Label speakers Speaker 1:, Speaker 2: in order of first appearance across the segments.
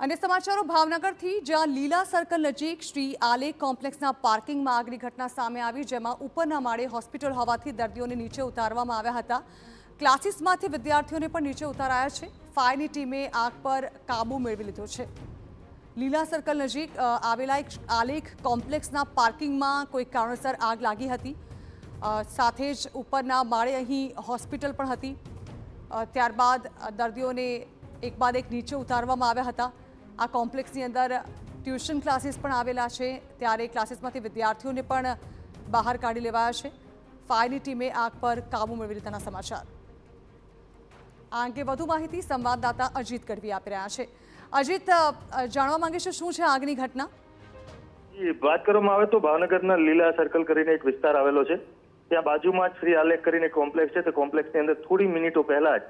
Speaker 1: અને સમાચારો ભાવનગરથી, જ્યાં લીલા સર્કલ નજીક શ્રી આલેખ કોમ્પ્લેક્સના પાર્કિંગમાં આગની ઘટના સામે આવી, જેમાં ઉપરના માળે હોસ્પિટલ હોવાથી દર્દીઓને નીચે ઉતારવામાં આવ્યા હતા. ક્લાસીસમાંથી વિદ્યાર્થીઓને પણ નીચે ઉતારાયા છે. ફાયરની ટીમે આગ પર કાબુ મેળવી લીધો છે. લીલા સર્કલ નજીક આવેલા એક આલેખ કોમ્પ્લેક્સના પાર્કિંગમાં કોઈ કારણસર આગ લાગી હતી. સાથે જ ઉપરના માળે અહીં હોસ્પિટલ પણ હતી. ત્યારબાદ દર્દીઓને એક બાદ એક નીચે ઉતારવામાં આવ્યા હતા. આ કોમ્પ્લેક્સની અંદર ટ્યુશન ક્લાસીસ પણ આવેલા છે, ત્યારે ક્લાસીસમાંથી વિદ્યાર્થીઓને પણ બહાર કાઢી લેવાયા છે. ફાયરની ટીમે આગ પર કાબુ મેળવી લીધાના સમાચાર. આ અંગે વધુ માહિતી સંવાદદાતા અજીત ગઢવી આપી રહ્યા છે. અજીત, જાણવા માંગે છે શું છે આગની ઘટના?
Speaker 2: વાત કરવામાં આવે તો ભાવનગરના લીલા સર્કલ કરીને એક વિસ્તાર આવેલો છે. ત્યાં બાજુમાં જ શ્રી આલેખ કરીને કોમ્પ્લેક્સ છે. તે કોમ્પ્લેક્સની અંદર થોડી મિનિટો પહેલા જ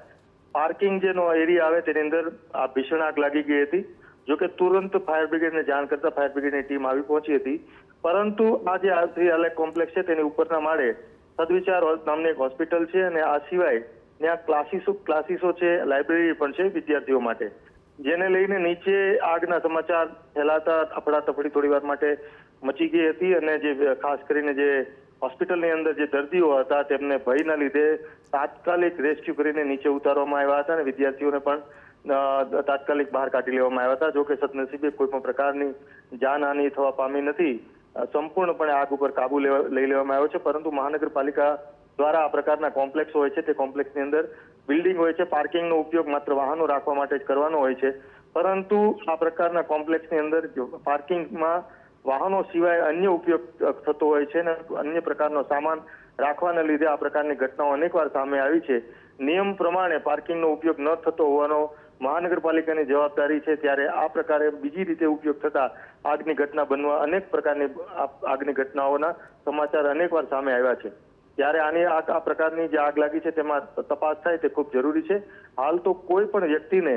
Speaker 2: પાર્કિંગ જેનો એરિયા આવે તેની અંદર આ ભીષણ આગ લાગી ગઈ હતી. જોકે તુરંત ફાયર બ્રિગેડને જાણ કરતા ફાયર બ્રિગેડની ટીમ આવી પહોંચી હતી. પરંતુ આ જે શ્રી આલેખ કોમ્પ્લેક્સ છે તેની ઉપરના માળે સદવિચાર નામની એક હોસ્પિટલ છે, અને આ સિવાય ત્યાં ક્લાસીસો છે, લાઇબ્રેરી પણ છે વિદ્યાર્થીઓ માટે, જેને લઈને નીચે આગના સમાચાર ફેલાતા અફડાતફડી થોડી વાર માટે મચી ગઈ હતી. અને જે ખાસ કરીને જે હોસ્પિટલની અંદર જે દર્દીઓ હતા તેમને ભયના લીધે તાત્કાલિક રેસ્ક્યુ કરીને નીચે ઉતારવામાં આવ્યા હતા, અને વિદ્યાર્થીઓને પણ તાત્કાલિક બહાર કાઢી લેવામાં આવ્યા હતા. જોકે સદનસીબે કોઈ પણ પ્રકારની જાનહાનિ થવા પામી નથી. સંપૂર્ણપણે આગ ઉપર કાબુ લઈ લેવામાં આવ્યો છે. પરંતુ મહાનગરપાલિકા દ્વારા આ પ્રકારના કોમ્પ્લેક્સ હોય છે, તે કોમ્પ્લેક્સની અંદર બિલ્ડિંગ હોય છે, પાર્કિંગનો ઉપયોગ માત્ર વાહનો રાખવા માટે જ કરવાનો હોય છે. પરંતુ આ પ્રકારના કોમ્પ્લેક્સની અંદર પાર્કિંગમાં વાહનો સિવાય અન્ય ઉપયોગ થતો હોય છે, અને અન્ય પ્રકારનો સામાન રાખવાના લીધે આ પ્રકારની ઘટનાઓ અનેકવાર સામે આવી છે. નિયમ પ્રમાણે પાર્કિંગનો ઉપયોગ ન થતો હોવાનો મહાનગરપાલિકાની જવાબદારી છે, ત્યારે આ પ્રકારે બીજી રીતે ઉપયોગ થતા આગની ઘટના બનવા અનેક પ્રકારની આગની ઘટનાઓના સમાચાર અનેકવાર સામે આવ્યા છે. ત્યારે આની આ પ્રકારની જે આગ લાગી છે તેમાં તપાસ થાય તે ખૂબ જરૂરી છે. હાલ તો કોઈ પણ વ્યક્તિને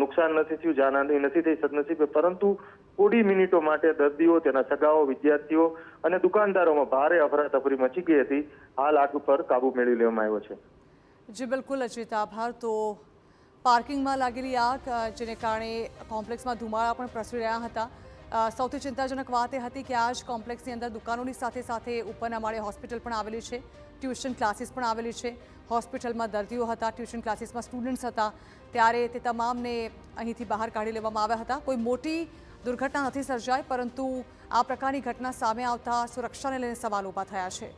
Speaker 2: નુકસાન નથી થયું, જાનહાનિ નથી થઈ સદનસીબે, પરંતુ થોડી મિનિટો માટે દર્દીઓ, તેના સગાઓ, વિદ્યાર્થીઓ અને દુકાનદારોમાં ભારે અફરાતફરી મચી ગઈ હતી. હાલ આગ પર કાબુ મેળવી લેવામાં આવ્યો છે.
Speaker 1: જી બિલકુલ અજીત, આભાર. તો પાર્કિંગમાં લાગેલી આગ, જેને કારણે કોમ્પ્લેક્સમાં ધુમાડા પણ પ્રસરી રહ્યા હતા. સૌથી ચિંતાજનક વાત એ હતી કે આ જ કોમ્પ્લેક્સની અંદર દુકાનોની સાથે સાથે ઉપરના માળે હોસ્પિટલ પણ આવેલી છે, ટ્યુશન ક્લાસીસ પણ આવેલી છે. હોસ્પિટલમાં દર્દીઓ હતા, ટ્યુશન ક્લાસીસમાં સ્ટુડન્ટ્સ હતા, ત્યારે તે તમામને અહીંથી બહાર કાઢી લેવામાં આવ્યા હતા. કોઈ મોટી દુર્ઘટના નથી સર્જાઈ, પરંતુ આ પ્રકારની ઘટના સામે આવતા સુરક્ષાને લઈને સવાલ ઊભા થયા છે.